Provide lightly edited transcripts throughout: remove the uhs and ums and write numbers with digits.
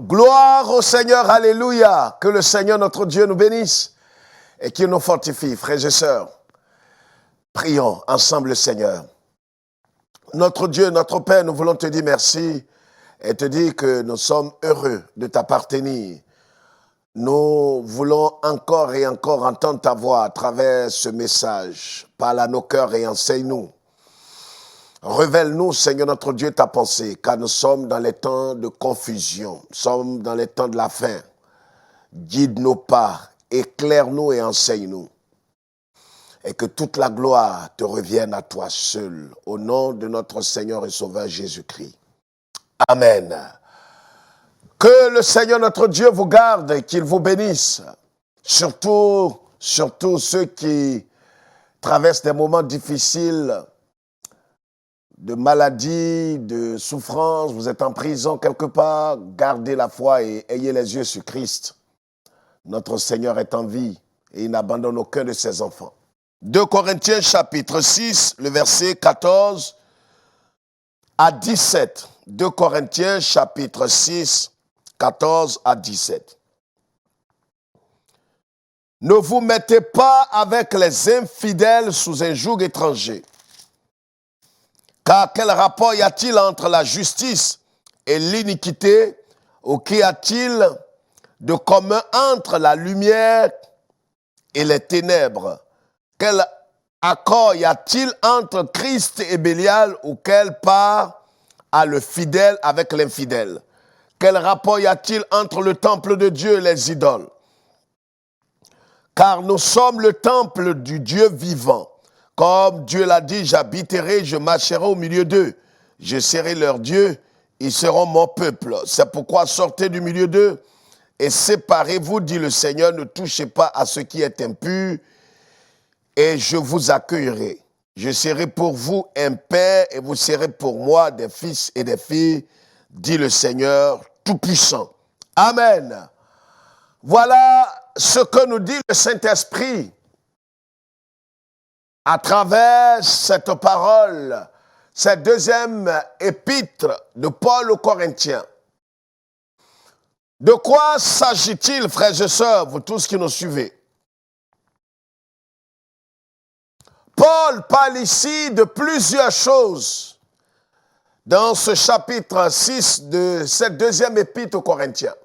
Gloire au Seigneur, alléluia. Que le Seigneur notre Dieu nous bénisse et qu'il nous fortifie, frères et sœurs. Prions ensemble le Seigneur. Notre Dieu, notre Père, nous voulons te dire merci et te dire que nous sommes heureux de t'appartenir. Nous voulons encore et encore entendre ta voix à travers ce message. Parle à nos cœurs et enseigne-nous. Révèle-nous, Seigneur notre Dieu, ta pensée, car nous sommes dans les temps de confusion, nous sommes dans les temps de la fin. Guide nos pas, éclaire-nous et enseigne-nous. Et que toute la gloire te revienne à toi seul, au nom de notre Seigneur et Sauveur Jésus-Christ. Amen. Que le Seigneur notre Dieu vous garde et qu'il vous bénisse. Surtout ceux qui traversent des moments difficiles, de maladie, de souffrance, vous êtes en prison quelque part, gardez la foi et ayez les yeux sur Christ. Notre Seigneur est en vie et il n'abandonne aucun de ses enfants. 2 Corinthiens chapitre 6, le verset 14 à 17. 2 Corinthiens chapitre 6, 14 à 17. Ne vous mettez pas avec les infidèles sous un joug étranger. Car quel rapport y a-t-il entre la justice et l'iniquité, ou qu'y a-t-il de commun entre la lumière et les ténèbres? Quel accord y a-t-il entre Christ et Bélial, ou quelle part a le fidèle avec l'infidèle? Quel rapport y a-t-il entre le temple de Dieu et les idoles? Car nous sommes le temple du Dieu vivant. Comme Dieu l'a dit, j'habiterai, je marcherai au milieu d'eux. Je serai leur Dieu, ils seront mon peuple. C'est pourquoi sortez du milieu d'eux et séparez-vous, dit le Seigneur, ne touchez pas à ce qui est impur et je vous accueillerai. Je serai pour vous un père et vous serez pour moi des fils et des filles, dit le Seigneur Tout-Puissant. Amen. Voilà ce que nous dit le Saint-Esprit à travers cette parole, cette deuxième épître de Paul aux Corinthiens. De quoi s'agit-il, frères et sœurs, vous tous qui nous suivez? Paul parle ici de plusieurs choses dans ce chapitre 6 de cette deuxième épître aux Corinthiens.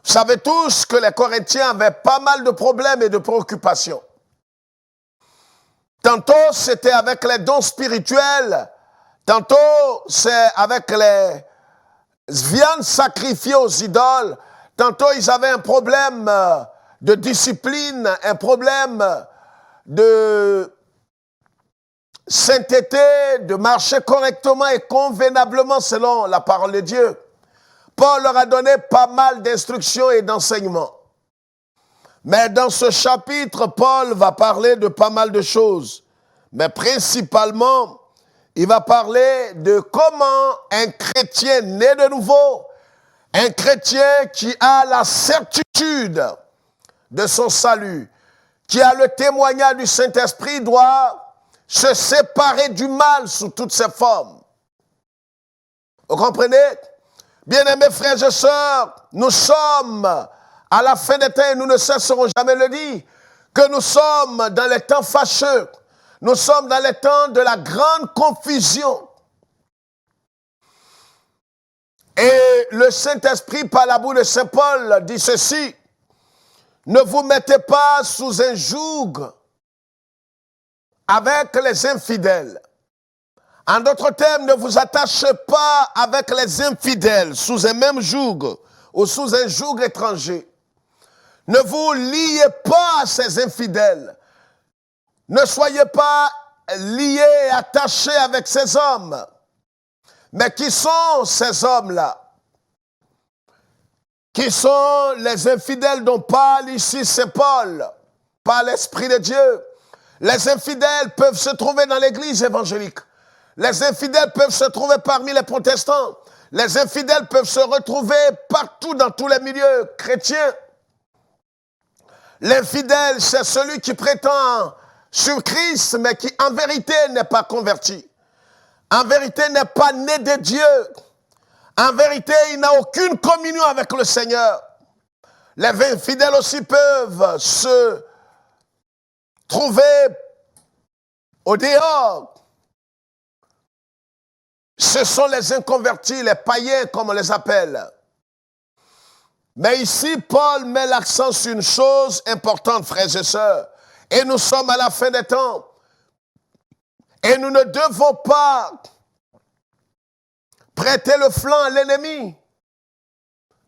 Vous savez tous que les Corinthiens avaient pas mal de problèmes et de préoccupations. Tantôt, c'était avec les dons spirituels. Tantôt, c'est avec les viandes sacrifiées aux idoles. Tantôt, ils avaient un problème de discipline, un problème de sainteté, de marcher correctement et convenablement selon la parole de Dieu. Paul leur a donné pas mal d'instructions et d'enseignements. Mais dans ce chapitre, Paul va parler de pas mal de choses. Mais principalement, il va parler de comment un chrétien né de nouveau, un chrétien qui a la certitude de son salut, qui a le témoignage du Saint-Esprit, doit se séparer du mal sous toutes ses formes. Vous comprenez? Bien-aimés frères et sœurs, nous sommes à la fin des temps, et nous ne cesserons jamais de le dire, que nous sommes dans les temps fâcheux. Nous sommes dans les temps de la grande confusion. Et le Saint-Esprit, par la bouche de Saint Paul, dit ceci: ne vous mettez pas sous un joug avec les infidèles. En d'autres termes, ne vous attachez pas avec les infidèles sous un même joug ou sous un joug étranger. Ne vous liez pas à ces infidèles. Ne soyez pas liés et attachés avec ces hommes. Mais qui sont ces hommes-là? Qui sont les infidèles dont parle ici Saint Paul, par l'Esprit de Dieu? Les infidèles peuvent se trouver dans l'église évangélique. Les infidèles peuvent se trouver parmi les protestants. Les infidèles peuvent se retrouver partout dans tous les milieux chrétiens. L'infidèle, c'est celui qui prétend sur Christ, mais qui en vérité n'est pas converti. En vérité n'est pas né de Dieu. En vérité, il n'a aucune communion avec le Seigneur. Les infidèles aussi peuvent se trouver au dehors. Ce sont les inconvertis, les païens comme on les appelle. Mais ici, Paul met l'accent sur une chose importante, frères et sœurs. Et nous sommes à la fin des temps. Et nous ne devons pas prêter le flanc à l'ennemi.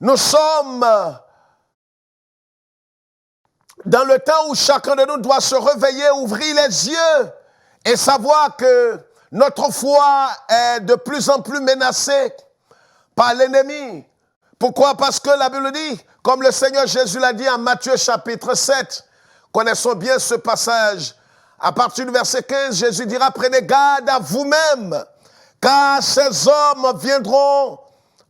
Nous sommes dans le temps où chacun de nous doit se réveiller, ouvrir les yeux et savoir que notre foi est de plus en plus menacée par l'ennemi. Pourquoi? Parce que la Bible dit, comme le Seigneur Jésus l'a dit en Matthieu chapitre 7, connaissons bien ce passage. À partir du verset 15, Jésus dira, prenez garde à vous-même, car ces hommes viendront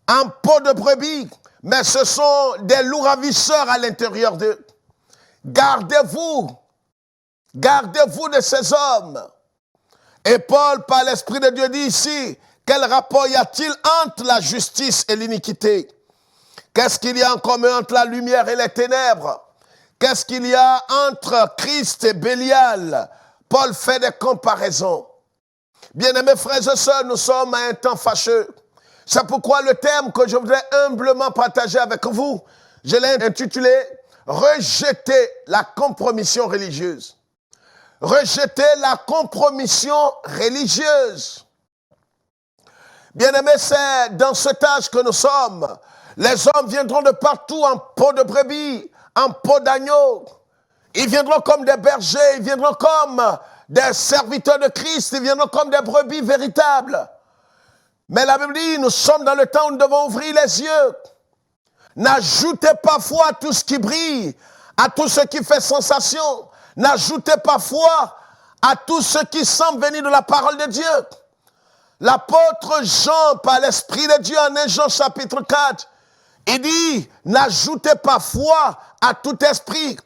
en peau de brebis, mais ce sont des loups ravisseurs à l'intérieur d'eux. Gardez-vous de ces hommes. Et Paul, par l'Esprit de Dieu, dit ici, quel rapport y a-t-il entre la justice et l'iniquité? Qu'est-ce qu'il y a en commun entre la lumière et les ténèbres? Qu'est-ce qu'il y a entre Christ et Bélial? Paul fait des comparaisons. Bien-aimés frères et sœurs, nous sommes à un temps fâcheux. C'est pourquoi le thème que je voudrais humblement partager avec vous, je l'ai intitulé « Rejeter la compromission religieuse ». Rejeter la compromission religieuse. Bien-aimés, c'est dans cet âge que nous sommes. Les hommes viendront de partout en peau de brebis, en peau d'agneau. Ils viendront comme des bergers, ils viendront comme des serviteurs de Christ, ils viendront comme des brebis véritables. Mais la Bible dit, nous sommes dans le temps où nous devons ouvrir les yeux. N'ajoutez pas foi à tout ce qui brille, à tout ce qui fait sensation. N'ajoutez pas foi à tout ce qui semble venir de la parole de Dieu. L'apôtre Jean, par l'Esprit de Dieu, en 1 Jean chapitre 4, il dit, n'ajoutez pas foi à tout esprit,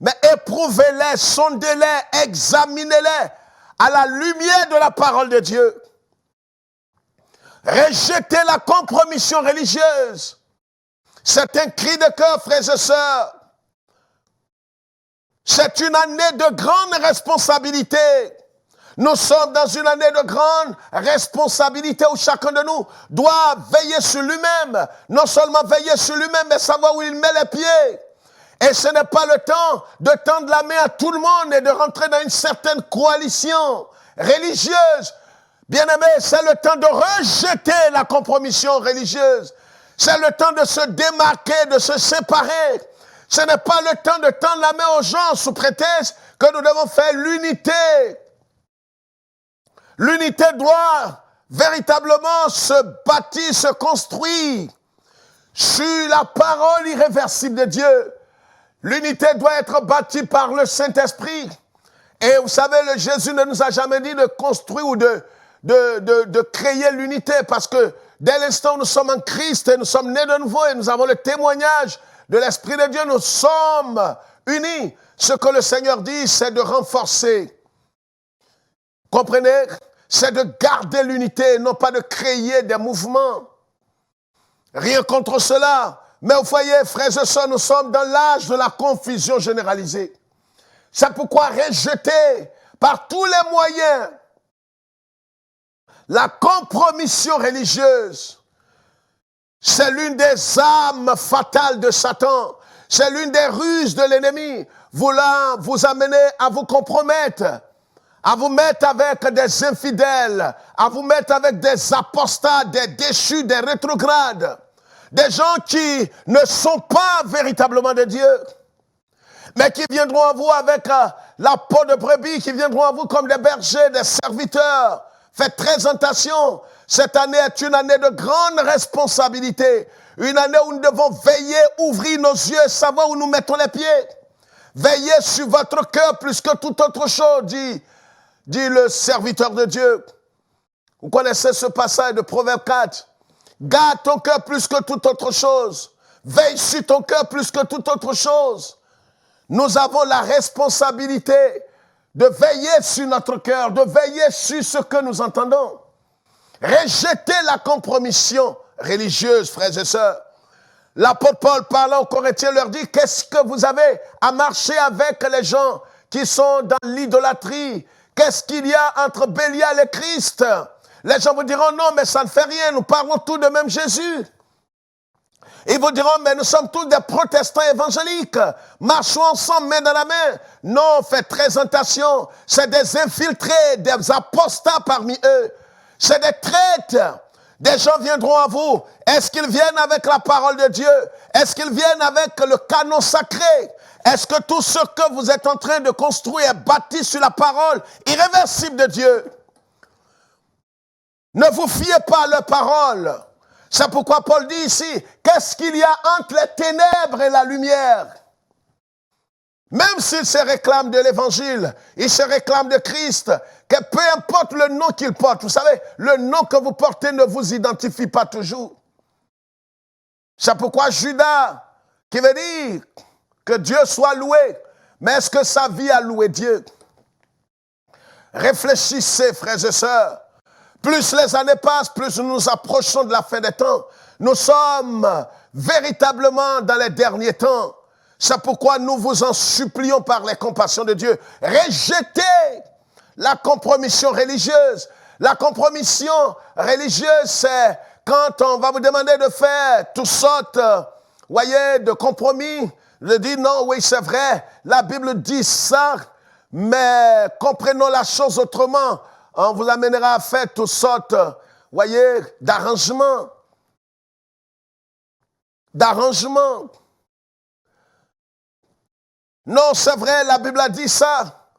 mais éprouvez-les, sondez-les, examinez-les à la lumière de la parole de Dieu. Rejetez la compromission religieuse. C'est un cri de cœur, frères et sœurs. C'est une année de grande responsabilité. Nous sommes dans une année de grande responsabilité où chacun de nous doit veiller sur lui-même. Non seulement veiller sur lui-même, mais savoir où il met les pieds. Et ce n'est pas le temps de tendre la main à tout le monde et de rentrer dans une certaine coalition religieuse. Bien-aimés, c'est le temps de rejeter la compromission religieuse. C'est le temps de se démarquer, de se séparer. Ce n'est pas le temps de tendre la main aux gens sous prétexte que nous devons faire l'unité. L'unité doit véritablement se bâtir, se construire sur la parole irréversible de Dieu. L'unité doit être bâtie par le Saint-Esprit. Et vous savez, Jésus ne nous a jamais dit de construire ou de créer l'unité, parce que dès l'instant où nous sommes en Christ et nous sommes nés de nouveau et nous avons le témoignage de l'Esprit de Dieu, nous sommes unis. Ce que le Seigneur dit, c'est de renforcer. Comprenez? C'est de garder l'unité, non pas de créer des mouvements. Rien contre cela. Mais vous voyez, frères et sœurs, nous sommes dans l'âge de la confusion généralisée. C'est pourquoi rejeter par tous les moyens la compromission religieuse, c'est l'une des armes fatales de Satan. C'est l'une des ruses de l'ennemi, voulant vous amener à vous compromettre, à vous mettre avec des infidèles, à vous mettre avec des apostats, des déchus, des rétrogrades, des gens qui ne sont pas véritablement de Dieu, mais qui viendront à vous avec la peau de brebis, qui viendront à vous comme des bergers, des serviteurs. Faites très attention. Cette année est une année de grande responsabilité. Une année où nous devons veiller, ouvrir nos yeux, savoir où nous mettons les pieds. Veillez sur votre cœur plus que toute autre chose, dit le serviteur de Dieu. Vous connaissez ce passage de Proverbe 4. Garde ton cœur plus que toute autre chose. Veille sur ton cœur plus que toute autre chose. Nous avons la responsabilité de veiller sur notre cœur, de veiller sur ce que nous entendons. Rejeter la compromission religieuse, frères et sœurs. L'apôtre Paul, parlant aux Corinthiens, leur dit, qu'est-ce que vous avez à marcher avec les gens qui sont dans l'idolâtrie? Qu'est-ce qu'il y a entre Bélial et Christ? Les gens vous diront, non, mais ça ne fait rien, nous parlons tous de même Jésus. Ils vous diront, mais nous sommes tous des protestants évangéliques. Marchons ensemble, main dans la main. Non, faites très attention. C'est des infiltrés, des apostats parmi eux. C'est des traîtres. Des gens viendront à vous. Est-ce qu'ils viennent avec la parole de Dieu? Est-ce qu'ils viennent avec le canon sacré? Est-ce que tout ce que vous êtes en train de construire est bâti sur la parole irréversible de Dieu? Ne vous fiez pas à leur parole. C'est pourquoi Paul dit ici, qu'est-ce qu'il y a entre les ténèbres et la lumière? Même s'ils se réclament de l'évangile, ils se réclament de Christ, que peu importe le nom qu'ils portent, vous savez, le nom que vous portez ne vous identifie pas toujours. C'est pourquoi Judas, qui veut dire que Dieu soit loué, mais est-ce que sa vie a loué Dieu? Réfléchissez, frères et sœurs. Plus les années passent, plus nous nous approchons de la fin des temps. Nous sommes véritablement dans les derniers temps. C'est pourquoi nous vous en supplions par les compassions de Dieu. Rejetez la compromission religieuse. La compromission religieuse, c'est quand on va vous demander de faire toutes sortes, voyez, de compromis. Je dis non, oui, c'est vrai, la Bible dit ça, mais comprenons la chose autrement. On vous amènera à faire toutes sortes, voyez, d'arrangements. D'arrangements. Non, c'est vrai, la Bible a dit ça.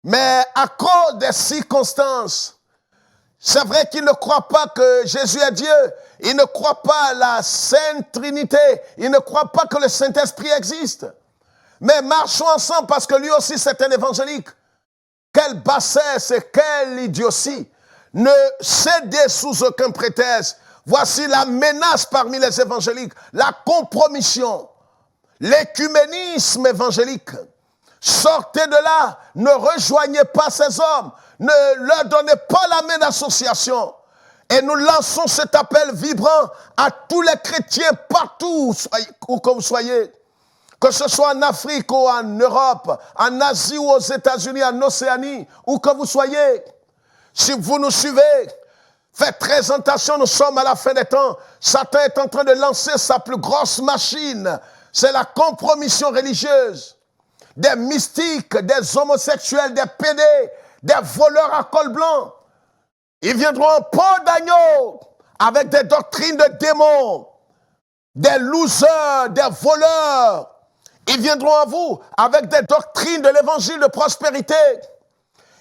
Mais à cause des circonstances, c'est vrai qu'ils ne croient pas que Jésus est Dieu. Ils ne croient pas à la Sainte Trinité. Ils ne croient pas que le Saint-Esprit existe. Mais marchons ensemble parce que lui aussi c'est un évangélique. Quelle bassesse et quelle idiotie. Ne cédez sous aucun prétexte. Voici la menace parmi les évangéliques. La compromission. L'écuménisme évangélique. Sortez de là. Ne rejoignez pas ces hommes. Ne leur donnez pas la main d'association. Et nous lançons cet appel vibrant à tous les chrétiens partout où que vous soyez. Que ce soit en Afrique ou en Europe, en Asie ou aux États-Unis, en Océanie, où que vous soyez. Si vous nous suivez, faites très attention, nous sommes à la fin des temps. Satan est en train de lancer sa plus grosse machine. C'est la compromission religieuse. Des mystiques, des homosexuels, des pédés, des voleurs à col blanc. Ils viendront en peau d'agneau avec des doctrines de démons, des losers, des voleurs. Ils viendront à vous avec des doctrines de l'évangile de prospérité.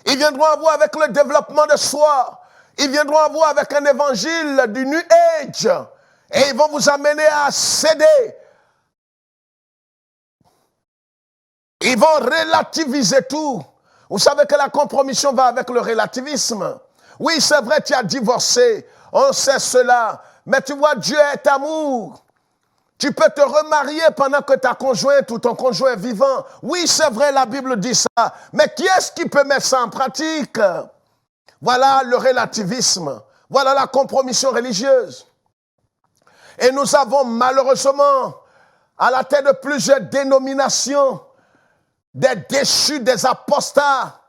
Ils viendront à vous avec le développement de soi. Ils viendront à vous avec un évangile du New Age. Et ils vont vous amener à céder. Ils vont relativiser tout. Vous savez que la compromission va avec le relativisme. Oui, c'est vrai, tu as divorcé. On sait cela. Mais tu vois, Dieu est amour. Tu peux te remarier pendant que ta conjointe ou ton conjoint est vivant. Oui, c'est vrai, la Bible dit ça. Mais qui est-ce qui peut mettre ça en pratique? Voilà le relativisme. Voilà la compromission religieuse. Et nous avons malheureusement, à la tête de plusieurs dénominations, des déchus, des apostats.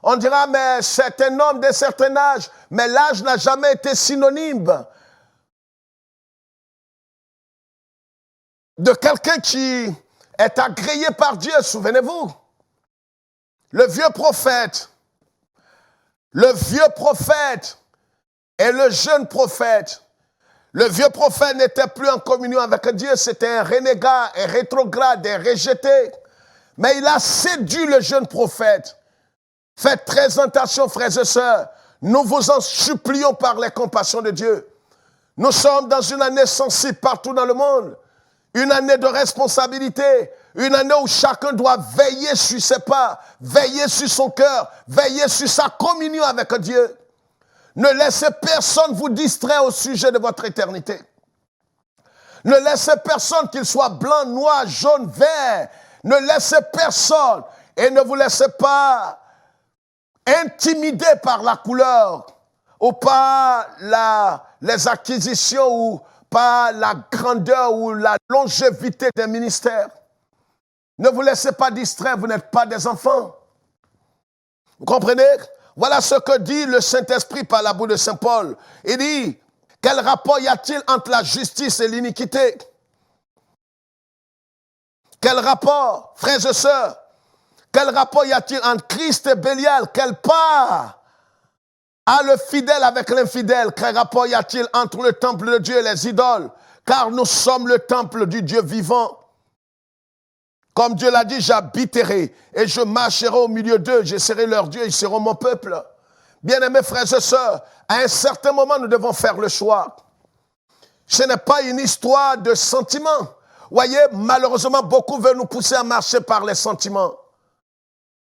On dira, mais c'est un homme d'un certain âge. Mais l'âge n'a jamais été synonyme de quelqu'un qui est agréé par Dieu, souvenez-vous. Le vieux prophète et le jeune prophète. Le vieux prophète n'était plus en communion avec Dieu, c'était un renégat, un rétrograde, un rejeté. Mais il a séduit le jeune prophète. Faites très attention, frères et sœurs. Nous vous en supplions par les compassions de Dieu. Nous sommes dans une année sensible partout dans le monde. Une année de responsabilité, une année où chacun doit veiller sur ses pas, veiller sur son cœur, veiller sur sa communion avec Dieu. Ne laissez personne vous distraire au sujet de votre éternité. Ne laissez personne, qu'il soit blanc, noir, jaune, vert. Ne laissez personne et ne vous laissez pas intimider par la couleur ou par les acquisitions ou par la grandeur ou la longévité des ministères. Ne vous laissez pas distraire, vous n'êtes pas des enfants. Vous comprenez? Voilà ce que dit le Saint-Esprit par la bouche de Saint Paul. Il dit, quel rapport y a-t-il entre la justice et l'iniquité? Quel rapport, frères et sœurs? Quel rapport y a-t-il entre Christ et Bélial? Quelle part a le fidèle avec l'infidèle? Quel rapport y a-t-il entre le temple de Dieu et les idoles? Car nous sommes le temple du Dieu vivant. Comme Dieu l'a dit, j'habiterai et je marcherai au milieu d'eux. Je serai leur Dieu, ils seront mon peuple. Bien-aimés frères et sœurs, à un certain moment, nous devons faire le choix. Ce n'est pas une histoire de sentiments. Voyez, malheureusement, beaucoup veulent nous pousser à marcher par les sentiments.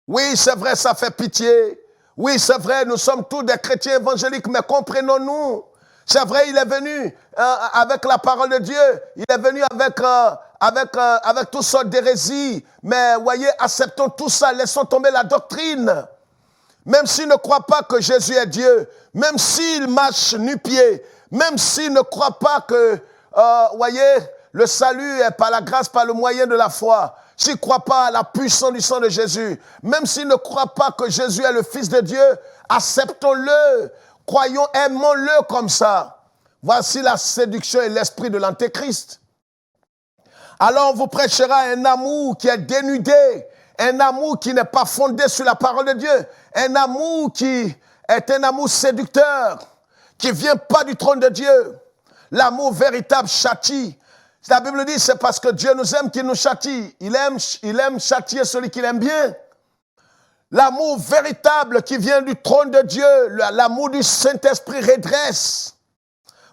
Oui, c'est vrai, ça fait pitié. Oui, c'est vrai, nous sommes tous des chrétiens évangéliques, mais comprenons-nous. C'est vrai, il est venu avec la parole de Dieu. Il est venu avec toutes sortes d'hérésies. Mais voyez, acceptons tout ça, laissons tomber la doctrine. Même s'il ne croit pas que Jésus est Dieu, même s'il marche nu-pied, même s'il ne croit pas que, voyez, le salut est par la grâce, par le moyen de la foi, s'il ne croit pas à la puissance du sang de Jésus, même s'il ne croit pas que Jésus est le Fils de Dieu, acceptons-le, croyons, aimons-le comme ça. Voici la séduction et l'esprit de l'Antéchrist. Alors on vous prêchera un amour qui est dénudé, un amour qui n'est pas fondé sur la parole de Dieu, un amour qui est un amour séducteur, qui ne vient pas du trône de Dieu. L'amour véritable châtie. La Bible dit, c'est parce que Dieu nous aime qu'il nous châtie. Il aime châtier celui qu'il aime bien. L'amour véritable qui vient du trône de Dieu, l'amour du Saint-Esprit redresse.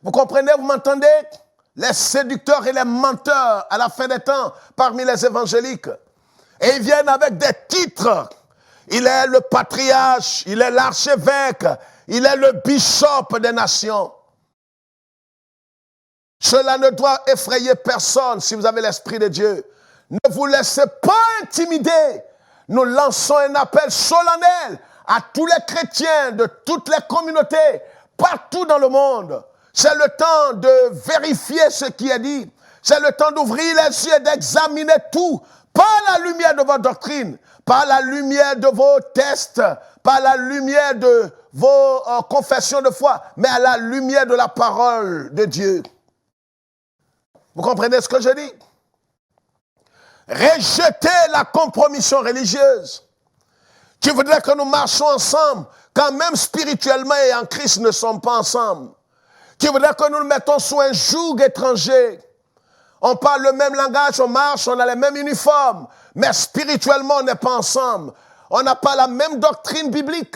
Vous comprenez, vous m'entendez? Les séducteurs et les menteurs à la fin des temps parmi les évangéliques. Et ils viennent avec des titres. Il est le patriarche, il est l'archevêque, il est le bishop des nations. Cela ne doit effrayer personne si vous avez l'Esprit de Dieu. Ne vous laissez pas intimider. Nous lançons un appel solennel à tous les chrétiens de toutes les communautés, partout dans le monde. C'est le temps de vérifier ce qui est dit. C'est le temps d'ouvrir les yeux et d'examiner tout. Pas à la lumière de votre doctrine, pas à la lumière de vos tests, pas à la lumière de vos confessions de foi, mais à la lumière de la parole de Dieu. Vous comprenez ce que je dis? Rejetez la compromission religieuse qui voudrait que nous marchions ensemble, quand même spirituellement et en Christ ne sommes pas ensemble. Qui voudrait que nous nous mettons sous un joug étranger. On parle le même langage, on marche, on a les mêmes uniformes, mais spirituellement on n'est pas ensemble. On n'a pas la même doctrine biblique.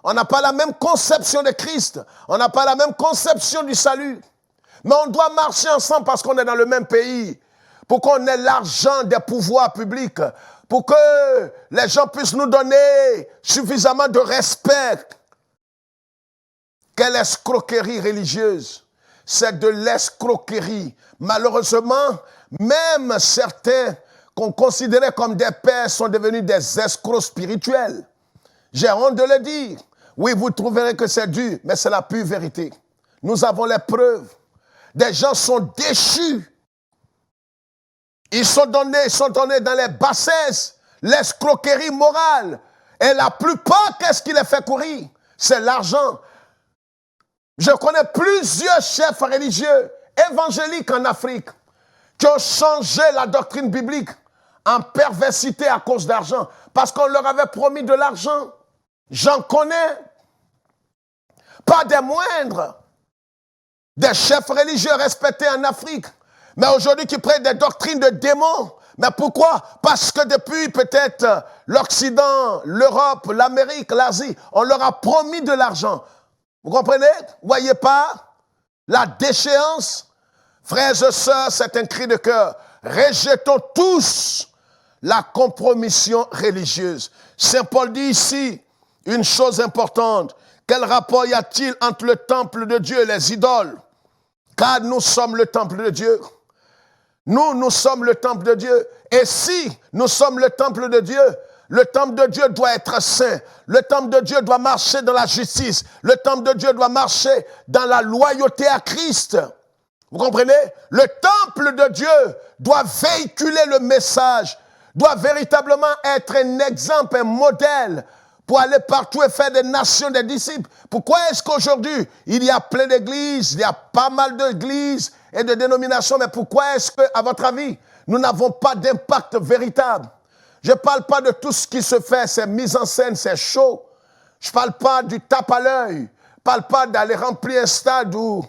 On n'a pas la même conception de Christ. On n'a pas la même conception du salut. Mais on doit marcher ensemble parce qu'on est dans le même pays, pour qu'on ait l'argent des pouvoirs publics, pour que les gens puissent nous donner suffisamment de respect. Quelle escroquerie religieuse! C'est de l'escroquerie. Malheureusement, même certains qu'on considérait comme des pères sont devenus des escrocs spirituels. J'ai honte de le dire. Oui, vous trouverez que c'est dur, mais c'est la pure vérité. Nous avons les preuves. Des gens sont déchus. Ils sont donnés dans les bassesses, l'escroquerie morale. Et la plupart, qu'est-ce qui les fait courir? C'est l'argent. Je connais plusieurs chefs religieux, évangéliques en Afrique, qui ont changé la doctrine biblique en perversité à cause d'argent, parce qu'on leur avait promis de l'argent. J'en connais. Pas des moindres. Des chefs religieux respectés en Afrique, mais aujourd'hui qui prennent des doctrines de démons. Mais pourquoi? Parce que depuis peut-être l'Occident, l'Europe, l'Amérique, l'Asie, on leur a promis de l'argent. Vous comprenez? Voyez pas la déchéance? Frères et sœurs, c'est un cri de cœur. Rejetons tous la compromission religieuse. Saint Paul dit ici une chose importante. Quel rapport y a-t-il entre le temple de Dieu et les idoles? Car nous sommes le temple de Dieu. Nous sommes le temple de Dieu. Et si nous sommes le temple de Dieu doit être saint. Le temple de Dieu doit marcher dans la justice. Le temple de Dieu doit marcher dans la loyauté à Christ. Vous comprenez? Le temple de Dieu doit véhiculer le message, doit véritablement être un exemple, un modèle pour aller partout et faire des nations, des disciples. Pourquoi est-ce qu'aujourd'hui, il y a plein d'églises, il y a pas mal d'églises et de dénominations, mais pourquoi est-ce que, à votre avis, nous n'avons pas d'impact véritable? Je ne parle pas de tout ce qui se fait, c'est mise en scène, c'est show. Je ne parle pas du tape à l'œil. Je ne parle pas d'aller remplir un stade ou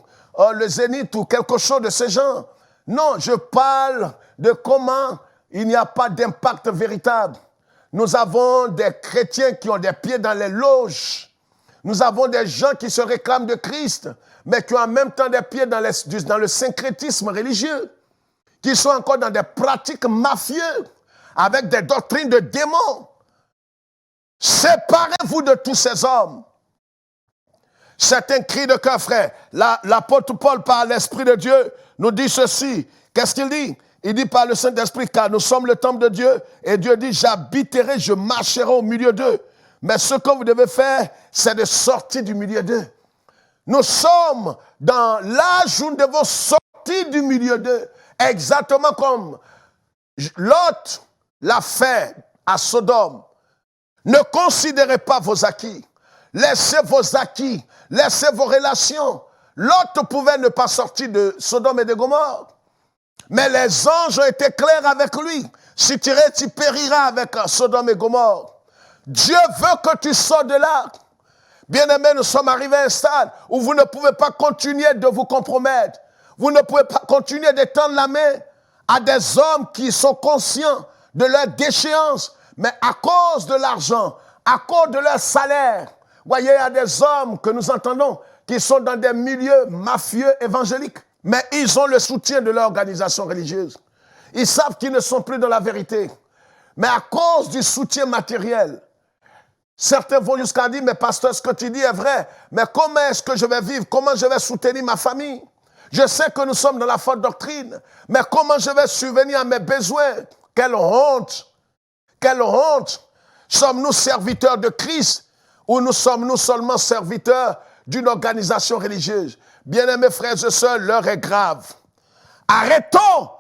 le Zénith ou quelque chose de ce genre. Non, je parle de comment il n'y a pas d'impact véritable. Nous avons des chrétiens qui ont des pieds dans les loges. Nous avons des gens qui se réclament de Christ, mais qui ont en même temps des pieds dans le syncrétisme religieux, qui sont encore dans des pratiques mafieuses, avec des doctrines de démons. Séparez-vous de tous ces hommes. C'est un cri de cœur, frère. L'apôtre Paul, par l'Esprit de Dieu, nous dit ceci. Qu'est-ce qu'il dit? Il dit par le Saint-Esprit, car nous sommes le temple de Dieu, et Dieu dit, j'habiterai, je marcherai au milieu d'eux. Mais ce que vous devez faire, c'est de sortir du milieu d'eux. Nous sommes dans l'âge où nous devons sortir du milieu d'eux. Exactement comme Lot l'a fait à Sodome. Ne considérez pas vos acquis. Laissez vos acquis, laissez vos relations. Lot pouvait ne pas sortir de Sodome et de Gomorrhe. Mais les anges ont été clairs avec lui. Si tu irais, tu périras avec Sodome et Gomorrhe. Dieu veut que tu sors de là. Bien-aimés, nous sommes arrivés à un stade où vous ne pouvez pas continuer de vous compromettre. Vous ne pouvez pas continuer de tendre la main à des hommes qui sont conscients de leur déchéance, mais à cause de l'argent, à cause de leur salaire. Voyez, il y a des hommes que nous entendons qui sont dans des milieux mafieux évangéliques, mais ils ont le soutien de l'organisation religieuse. Ils savent qu'ils ne sont plus dans la vérité. Mais à cause du soutien matériel, certains vont jusqu'à dire, mais pasteur, ce que tu dis est vrai, mais comment est-ce que je vais vivre? Comment je vais soutenir ma famille? Je sais que nous sommes dans la fausse doctrine, mais comment je vais subvenir à mes besoins? Quelle honte! Quelle honte! Sommes-nous serviteurs de Christ ou nous sommes-nous seulement serviteurs d'une organisation religieuse? Bien-aimés frères et sœurs, l'heure est grave. Arrêtons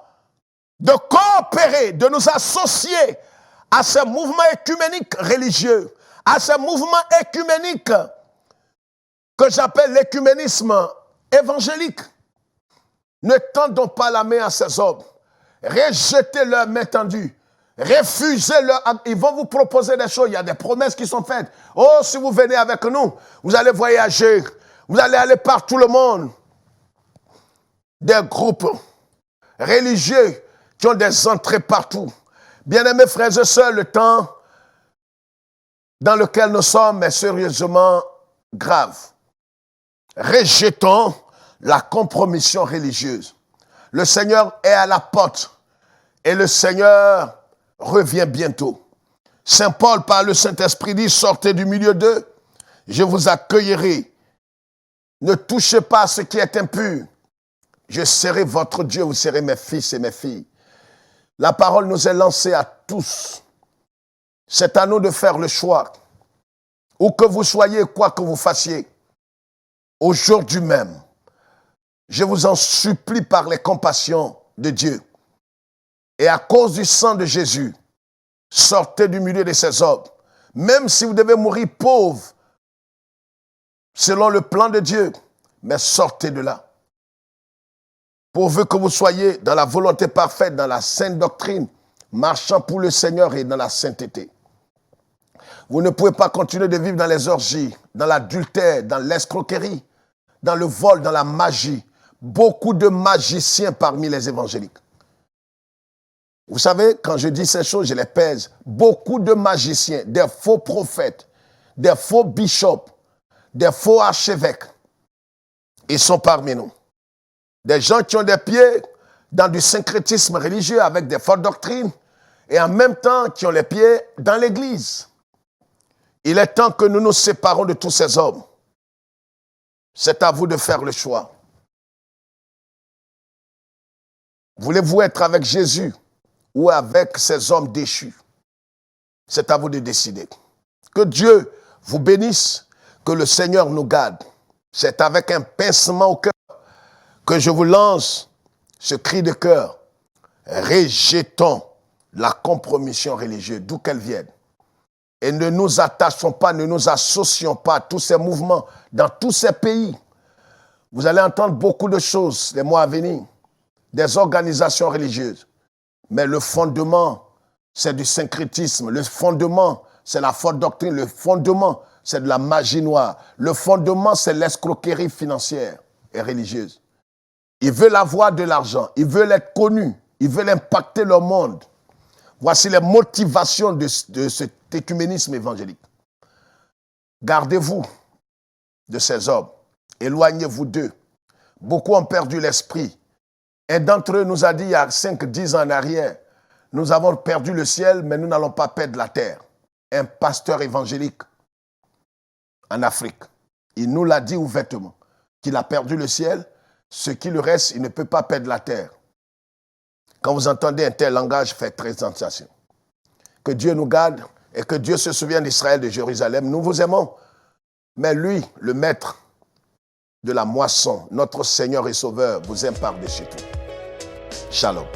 de coopérer, de nous associer à ces mouvements écuméniques religieux, à ces mouvements écuméniques que j'appelle l'écuménisme évangélique. Ne tendons pas la main à ces hommes. Rejetez leur main tendue. Refusez-leur. Ils vont vous proposer des choses. Il y a des promesses qui sont faites. Oh, si vous venez avec nous, vous allez voyager. Vous allez aller par tout le monde. Des groupes religieux qui ont des entrées partout. Bien-aimés frères et sœurs, le temps dans lequel nous sommes est sérieusement grave. Rejetons la compromission religieuse. Le Seigneur est à la porte et le Seigneur revient bientôt. Saint Paul, par le Saint-Esprit, dit, sortez du milieu d'eux, je vous accueillerai. Ne touchez pas à ce qui est impur. Je serai votre Dieu, vous serez mes fils et mes filles. La parole nous est lancée à tous. C'est à nous de faire le choix. Où que vous soyez, quoi que vous fassiez, aujourd'hui même, je vous en supplie par les compassions de Dieu. Et à cause du sang de Jésus, sortez du milieu de ces hommes. Même si vous devez mourir pauvre, selon le plan de Dieu, mais sortez de là. Pourvu que vous soyez dans la volonté parfaite, dans la sainte doctrine, marchant pour le Seigneur et dans la sainteté. Vous ne pouvez pas continuer de vivre dans les orgies, dans l'adultère, dans l'escroquerie, dans le vol, dans la magie. Beaucoup de magiciens parmi les évangéliques. Vous savez, quand je dis ces choses, je les pèse. Beaucoup de magiciens, des faux prophètes, des faux bishops, des faux archevêques, ils sont parmi nous. Des gens qui ont des pieds dans du syncrétisme religieux avec des fausses doctrines et en même temps qui ont les pieds dans l'église. Il est temps que nous nous séparons de tous ces hommes. C'est à vous de faire le choix. Voulez-vous être avec Jésus ou avec ces hommes déchus? C'est à vous de décider. Que Dieu vous bénisse, que le Seigneur nous garde. C'est avec un pincement au cœur que je vous lance ce cri de cœur. Rejetons la compromission religieuse, d'où qu'elle vienne. Et ne nous attachons pas, ne nous associons pas à tous ces mouvements dans tous ces pays. Vous allez entendre beaucoup de choses les mois à venir, des organisations religieuses. Mais le fondement, c'est du syncrétisme. Le fondement, c'est la fausse doctrine. Le fondement, c'est de la magie noire. Le fondement, c'est l'escroquerie financière et religieuse. Ils veulent avoir de l'argent. Ils veulent être connus. Ils veulent impacter le monde. Voici les motivations de cet écuménisme évangélique. Gardez-vous de ces hommes. Éloignez-vous d'eux. Beaucoup ont perdu l'esprit. Un d'entre eux nous a dit il y a 5-10 ans en arrière, nous avons perdu le ciel, mais nous n'allons pas perdre la terre. Un pasteur évangélique en Afrique, il nous l'a dit ouvertement, qu'il a perdu le ciel, ce qui lui reste, il ne peut pas perdre la terre. Quand vous entendez un tel langage, faites très attention. Que Dieu nous garde et que Dieu se souvienne d'Israël, de Jérusalem. Nous vous aimons, mais lui, le maître de la moisson, notre Seigneur et Sauveur, vous aime par-dessus tout. Shalom.